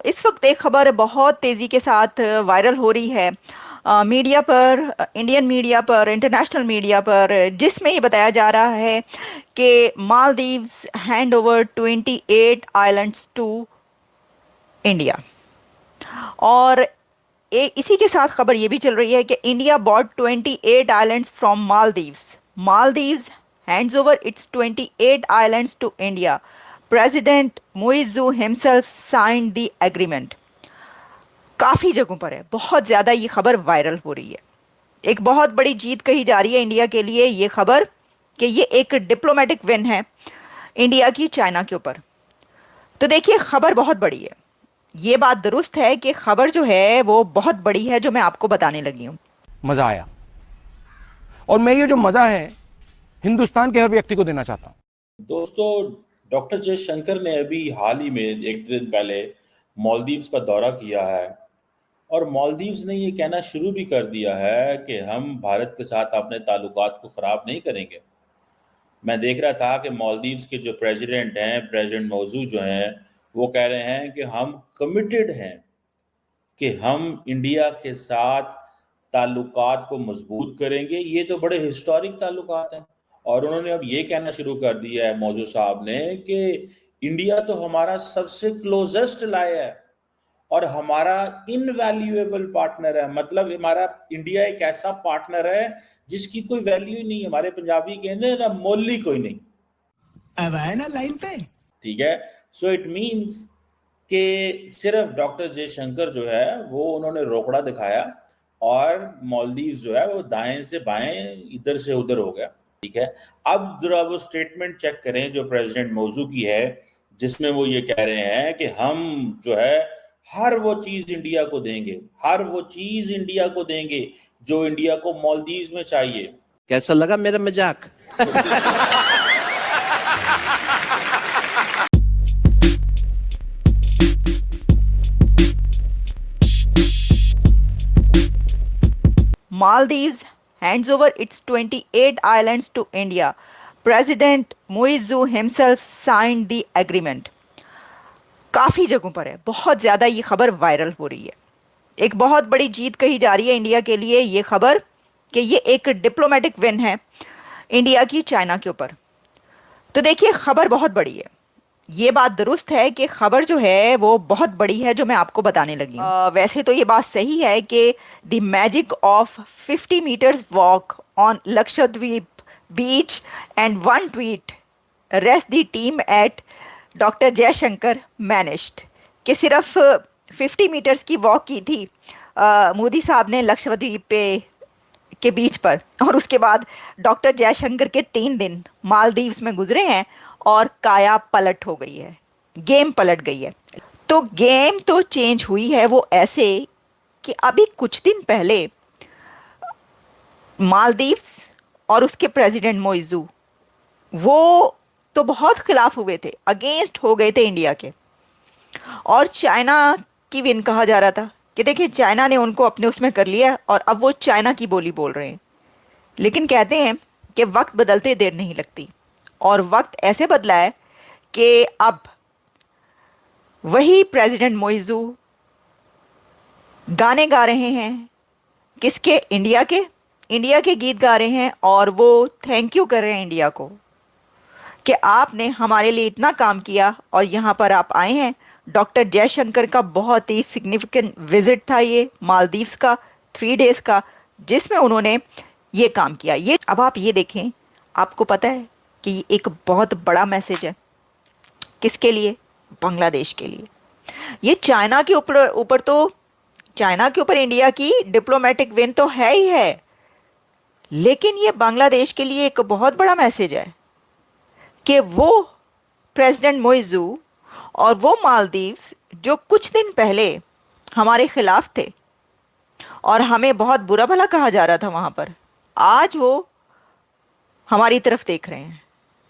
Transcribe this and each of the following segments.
इस वक्त एक खबर बहुत तेजी के साथ वायरल हो रही है मीडिया पर, इंडियन मीडिया पर, इंटरनेशनल मीडिया पर, जिसमें ये बताया जा रहा है कि Maldives hand over 28 islands to India. और इसी के साथ खबर ये भी चल रही है कि India bought 28 islands from Maldives. Maldives hands over its 28 islands to India. President Muizzu himself signed the agreement. काफी जगहों पर है, बहुत ज्यादा ये खबर वायरल हो रही है। एक बहुत बड़ी जीत कही जा रही है इंडिया के लिए ये खबर, कि ये एक डिप्लोमेटिक विन है इंडिया की चाइना के ऊपर। तो देखिए, खबर बहुत बड़ी है। ये बात दुरुस्त है कि खबर जो है वो बहुत बड़ी है, जो मैं आपको बताने लगी हूं। मजा आया, और मैं ये जो मजा है हिंदुस्तान के हर व्यक्ति को देना चाहता हूं। दोस्तों, डॉक्टर जयशंकर ने अभी हाल ही में एक दिन पहले मालदीव्स का दौरा किया है, और मालदीव्स ने ये कहना शुरू भी कर दिया है कि हम भारत के साथ अपने ताल्लुकात को ख़राब नहीं करेंगे। मैं देख रहा था कि मालदीव्स के जो प्रेसिडेंट हैं, प्रेसिडेंट मौजू जो हैं, वो कह रहे हैं कि हम कमिटेड हैं कि हम इंडिया के साथ ताल्लुकात को मजबूत करेंगे। ये तो बड़े हिस्टोरिक ताल्लुकात हैं, और उन्होंने अब ये कहना शुरू कर दिया है मौजू साहब ने कि इंडिया तो हमारा सबसे क्लोजेस्ट लाया है और हमारा इनवैल्यूएबल पार्टनर है। मतलब हमारा इंडिया एक ऐसा पार्टनर है जिसकी कोई वैल्यू ही नहीं है। हमारे पंजाबी कहते हैं मोल ही कोई नहीं। अब आए ना लाइन पे। ठीक है, सो इट मीन्स कि सिर्फ डॉक्टर जयशंकर जो है वो उन्होंने रोकड़ा दिखाया, और मालदीव्स जो है वो दाएं से बाएं, इधर से उधर हो गया। ठीक है, अब जरा वो स्टेटमेंट चेक करें जो प्रेसिडेंट मौजू की है, जिसमें वो ये कह रहे हैं कि हम जो है हर वो चीज इंडिया को देंगे, हर वो चीज इंडिया को देंगे जो इंडिया को मालदीव्स में चाहिए। कैसा लगा मेरा मजाक? Maldives hands over its 28 islands to India. President Muizzu himself signed the agreement. काफी जगहों पर है, बहुत ज्यादा ये खबर वायरल हो रही है। एक बहुत बड़ी जीत कही जा रही है इंडिया के लिए ये खबर, कि ये एक डिप्लोमेटिक विन है इंडिया की चाइना के ऊपर। तो देखिए, खबर बहुत बड़ी है। ये बात दुरुस्त है कि खबर जो है वो बहुत बड़ी है, जो मैं आपको बताने लगी हूँ। वैसे तो ये बात सही है कि the magic of 50 metres walk on Lakshadweep beach and one tweet rest the team at doctor Jaishankar managed. कि सिर्फ 50 मीटर्स की वॉक की थी मोदी साहब ने लक्षद्वीप पे के बीच पर, और उसके बाद डॉक्टर जयशंकर के 3 दिन मालदीव्स में गुजरे हैं और काया पलट हो गई है, गेम पलट गई है। तो गेम तो चेंज हुई है वो ऐसे कि अभी कुछ दिन पहले मालदीव्स और उसके प्रेसिडेंट मोइज़ू वो तो बहुत खिलाफ हुए थे, अगेंस्ट हो गए थे इंडिया के, और चाइना की विन कहा जा रहा था कि देखिए चाइना ने उनको अपने उसमें कर लिया और अब वो चाइना की बोली बोल रहे हैं। लेकिन कहते हैं कि वक्त बदलते देर नहीं लगती, और वक्त ऐसे बदला है कि अब वही प्रेसिडेंट मोइज़ू गाने गा रहे हैं। किसके? इंडिया के गीत गा रहे हैं, और वो थैंक यू कर रहे हैं इंडिया को कि आपने हमारे लिए इतना काम किया और यहाँ पर आप आए हैं। डॉक्टर जयशंकर का बहुत ही सिग्निफिकेंट विजिट था ये मालदीव्स का, 3 डेज का, जिसमें उन्होंने ये काम किया। ये अब आप ये देखें, आपको पता है कि ये एक बहुत बड़ा मैसेज है। किसके लिए? बांग्लादेश के लिए। ये चाइना के ऊपर तो चाइना के ऊपर इंडिया की डिप्लोमेटिक विन तो है ही है, लेकिन ये बांग्लादेश के लिए एक बहुत बड़ा मैसेज है कि वो प्रेसिडेंट मोइज़ू और वो मालदीव्स जो कुछ दिन पहले हमारे खिलाफ थे और हमें बहुत बुरा भला कहा जा रहा था वहां पर, आज वो हमारी तरफ देख रहे हैं,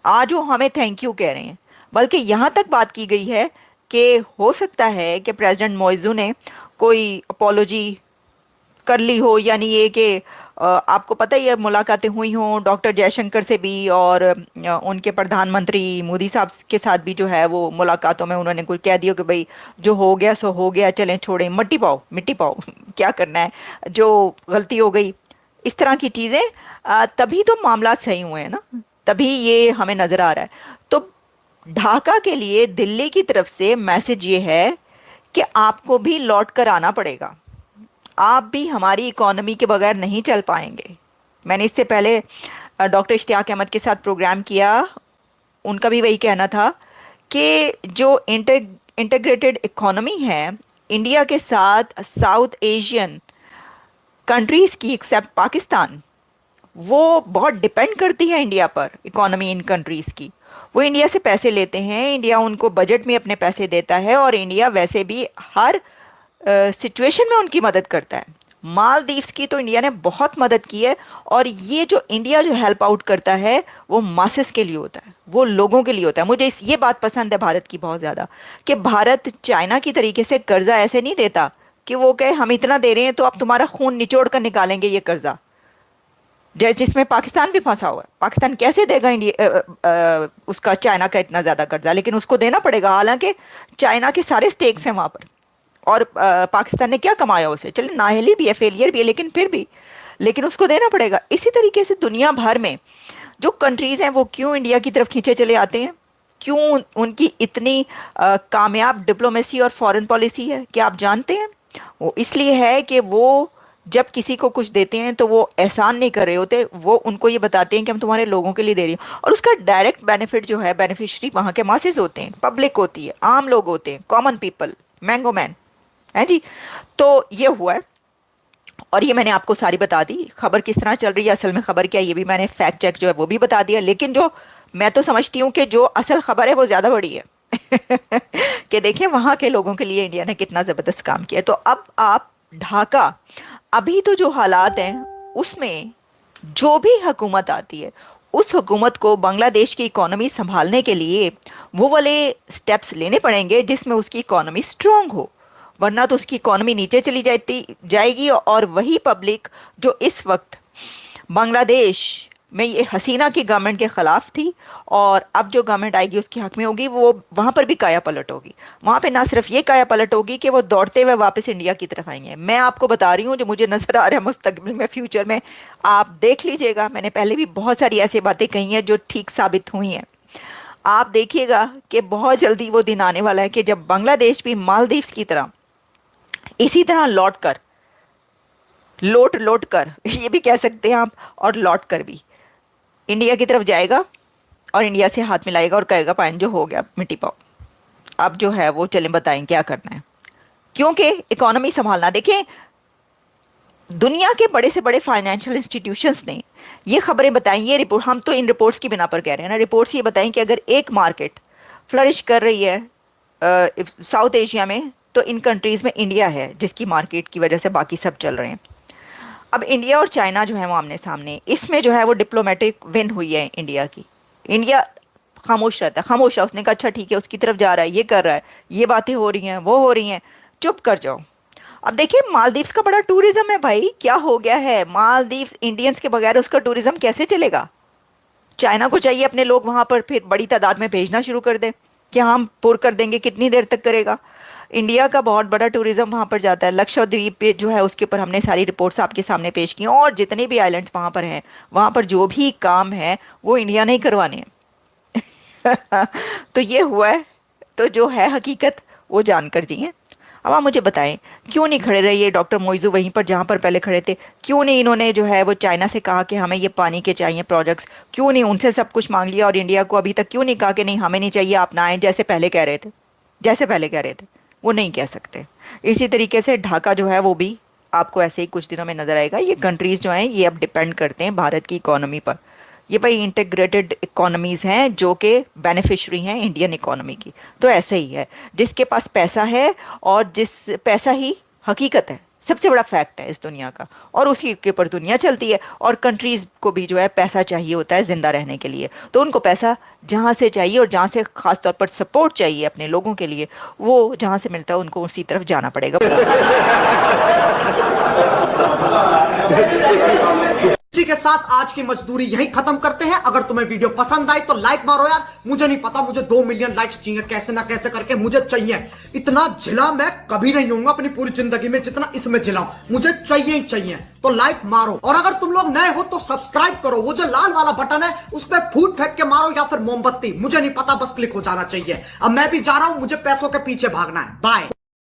आज वो हमें थैंक यू कह रहे हैं। बल्कि यहाँ तक बात की गई है कि हो सकता है कि प्रेसिडेंट मोइज़ू ने कोई अपॉलोजी कर ली हो, यानी ये कि आपको पता ही है, मुलाकातें हुई हों डॉक्टर जयशंकर से भी, और उनके प्रधानमंत्री मोदी साहब के साथ भी जो है वो मुलाकातों में उन्होंने कुछ कह दिया कि भाई जो हो गया सो हो गया, चलें छोड़ें, मट्टी पाओ मिट्टी पाओ क्या करना है, जो गलती हो गई, इस तरह की चीजें। तभी तो मामला सही हुए हैं ना, तभी ये हमें नजर आ रहा है। तो ढाका के लिए दिल्ली की तरफ से मैसेज ये है कि आपको भी लौट कर आना पड़ेगा, आप भी हमारी इकोनॉमी के बगैर नहीं चल पाएंगे। मैंने इससे पहले डॉक्टर इश्तियाक अहमद के साथ प्रोग्राम किया, उनका भी वही कहना था कि जो इंटीग्रेटेड इकोनॉमी है इंडिया के साथ साउथ एशियन कंट्रीज की, एक्सेप्ट पाकिस्तान, वो बहुत डिपेंड करती है इंडिया पर, इकोनॉमी इन कंट्रीज की। वो इंडिया से पैसे लेते हैं, इंडिया उनको बजट में अपने पैसे देता है, और इंडिया वैसे भी हर सिचुएशन में उनकी मदद करता है। मालदीव्स की तो इंडिया ने बहुत मदद की है, और ये जो इंडिया जो हेल्प आउट करता है वो मासेस के लिए होता है, वो लोगों के लिए होता है। मुझे ये बात पसंद है भारत की बहुत ज़्यादा, कि भारत चाइना की तरीके से कर्जा ऐसे नहीं देता कि वो कहे हम इतना दे रहे हैं तो अब तुम्हारा खून निचोड़ कर निकालेंगे ये कर्जा, जैसे जिसमें पाकिस्तान भी फंसा हुआ है। पाकिस्तान कैसे देगा इंडिया उसका चाइना का इतना ज्यादा कर्जा, लेकिन उसको देना पड़ेगा, हालांकि चाइना के सारे स्टेक्स हैं वहां पर, और पाकिस्तान ने क्या कमाया उसे, चलिए नाअहली भी है, फेलियर भी है, लेकिन फिर भी, लेकिन उसको देना पड़ेगा। इसी तरीके से दुनिया भर में जो कंट्रीज हैं वो क्यों इंडिया की तरफ खींचे चले आते हैं, क्यों उनकी इतनी कामयाब डिप्लोमेसी और फॉरेन पॉलिसी है, क्या आप जानते हैं? वो इसलिए है कि वो जब किसी को कुछ देते हैं तो वो एहसान नहीं कर रहे होते, वो उनको ये बताते हैं कि हम तुम्हारे लोगों के लिए दे रही हैं, और उसका डायरेक्ट बेनिफिट जो है, बेनिफिशियरी वहां के मासेस होते हैं, पब्लिक होती है, आम लोग होते हैं, कॉमन पीपल, मैंगो मैन है जी। तो ये हुआ है, और ये मैंने आपको सारी बता दी, खबर किस तरह चल रही है, असल में खबर क्या है, ये भी मैंने फैक्ट चेक जो है वो भी बता दिया। लेकिन जो मैं तो समझती हूँ कि जो असल खबर है वो ज्यादा बड़ी है कि देखें वहां के लोगों के लिए इंडिया ने कितना जबरदस्त काम किया। तो अब आप ढाका, अभी तो जो हालात हैं उसमें जो भी हुकूमत आती है उस हुकूमत को बांग्लादेश की इकोनॉमी संभालने के लिए वो वाले स्टेप्स लेने पड़ेंगे जिसमें उसकी इकोनॉमी स्ट्रांग हो, वरना तो उसकी इकोनॉमी नीचे चली जाएगी, और वही पब्लिक जो इस वक्त बांग्लादेश में ये हसीना की गवर्नमेंट के खिलाफ थी, और अब जो गवर्नमेंट आएगी उसके हक में होगी, वो वहां पर भी काया पलट होगी। वहां पे ना सिर्फ ये काया पलट होगी कि वो दौड़ते हुए वापस इंडिया की तरफ आएंगे। मैं आपको बता रही हूँ जो मुझे नजर आ रहा है मुस्तकबिल में, फ्यूचर में, आप देख लीजिएगा, मैंने पहले भी बहुत सारी ऐसी बातें कही हैं जो ठीक साबित हुई हैं। आप देखिएगा कि बहुत जल्दी वो दिन आने वाला है कि जब बांग्लादेश भी मालदीव्स की तरह इसी तरह लौट लौट कर ये भी कह सकते हैं आप, और लौट कर भी इंडिया की तरफ जाएगा, और इंडिया से हाथ मिलाएगा और कहेगा पाइन जो हो गया मिट्टी पाओ, अब जो है वो चलें बताएं क्या करना है। क्योंकि इकोनॉमी संभालना, देखें दुनिया के बड़े से बड़े फाइनेंशियल इंस्टीट्यूशंस ने ये खबरें बताई, ये रिपोर्ट, हम तो इन रिपोर्ट्स की बिना पर कह रहे हैं ना, रिपोर्ट्स ये बताएं कि अगर एक मार्केट फ्लरिश कर रही है साउथ एशिया में, तो इन कंट्रीज में इंडिया है जिसकी मार्केट की वजह से बाकी सब चल रहे हैं। अब इंडिया और चाइना जो है वो आमने सामने, इसमें जो है वो डिप्लोमेटिक विन हुई है इंडिया की। इंडिया खामोश रहता है, खामोश है, उसने कहा अच्छा ठीक है उसकी तरफ जा रहा है, ये कर रहा है, ये बातें हो रही हैं, वो हो रही हैं, चुप कर जाओ। अब देखिए मालदीव्स का बड़ा टूरिज्म है भाई, क्या हो गया है मालदीव्स, इंडियंस के बगैर उसका टूरिज्म कैसे चलेगा? चाइना को चाहिए अपने लोग वहां पर फिर बड़ी तादाद में भेजना शुरू कर दे कि हम पुर कर देंगे, कितनी देर तक करेगा? इंडिया का बहुत बड़ा टूरिज्म वहां पर जाता है, लक्षद्वीप पे जो है उसके ऊपर हमने सारी रिपोर्ट्स आपके सामने पेश की, और जितने भी आइलैंड्स वहां पर हैं, वहां पर जो भी काम है वो इंडिया ने ही करवाने हैं तो ये हुआ है, तो जो है हकीकत वो जानकर जिए। अब आप मुझे बताएं क्यों नहीं खड़े रहे ये डॉक्टर मोइजू वहीं पर जहां पर पहले खड़े थे? क्यों नहीं इन्होंने जो है वो चाइना से कहा कि हमें ये पानी के चाहिए प्रोजेक्ट्स? क्यों नहीं उनसे सब कुछ मांग लिया, और इंडिया को अभी तक क्यों नहीं कहा कि नहीं हमें नहीं चाहिए, आप ना आए, जैसे पहले कह रहे थे, जैसे पहले कह रहे थे? वो नहीं कह सकते। इसी तरीके से ढाका जो है वो भी आपको ऐसे ही कुछ दिनों में नजर आएगा। ये कंट्रीज जो हैं ये अब डिपेंड करते हैं भारत की इकोनॉमी पर। ये भाई इंटीग्रेटेड इकोनॉमीज हैं जो कि बेनिफिशरी हैं इंडियन इकोनॉमी की। तो ऐसे ही है, जिसके पास पैसा है और जिस पैसा ही हकीकत है, सबसे बड़ा फैक्ट है इस दुनिया का, और उसी के ऊपर दुनिया चलती है। और कंट्रीज को भी जो है पैसा चाहिए होता है जिंदा रहने के लिए, तो उनको पैसा जहां से चाहिए और जहां से खास तौर पर सपोर्ट चाहिए अपने लोगों के लिए, वो जहां से मिलता है उनको उसी तरफ जाना पड़ेगा। इसी के साथ आज की मजदूरी यहीं खत्म करते हैं। अगर तुम्हें वीडियो पसंद आई तो लाइक मारो यार। मुझे नहीं पता, मुझे 2 मिलियन लाइक्स चाहिए, कैसे ना कैसे करके मुझे चाहिए। इतना झिला मैं कभी नहीं होऊंगा अपनी पूरी जिंदगी में जितना इसमें झिलाऊं, मुझे चाहिए ही चाहिए। तो लाइक मारो, और अगर तुम लोग नए हो तो सब्सक्राइब करो। वो जो लाल वाला बटन है उस पर फूट फेंक के मारो या फिर मोमबत्ती, मुझे नहीं पता, बस क्लिक हो जाना चाहिए। अब मैं भी जा रहा हूं, मुझे पैसों के पीछे भागना है। बाय।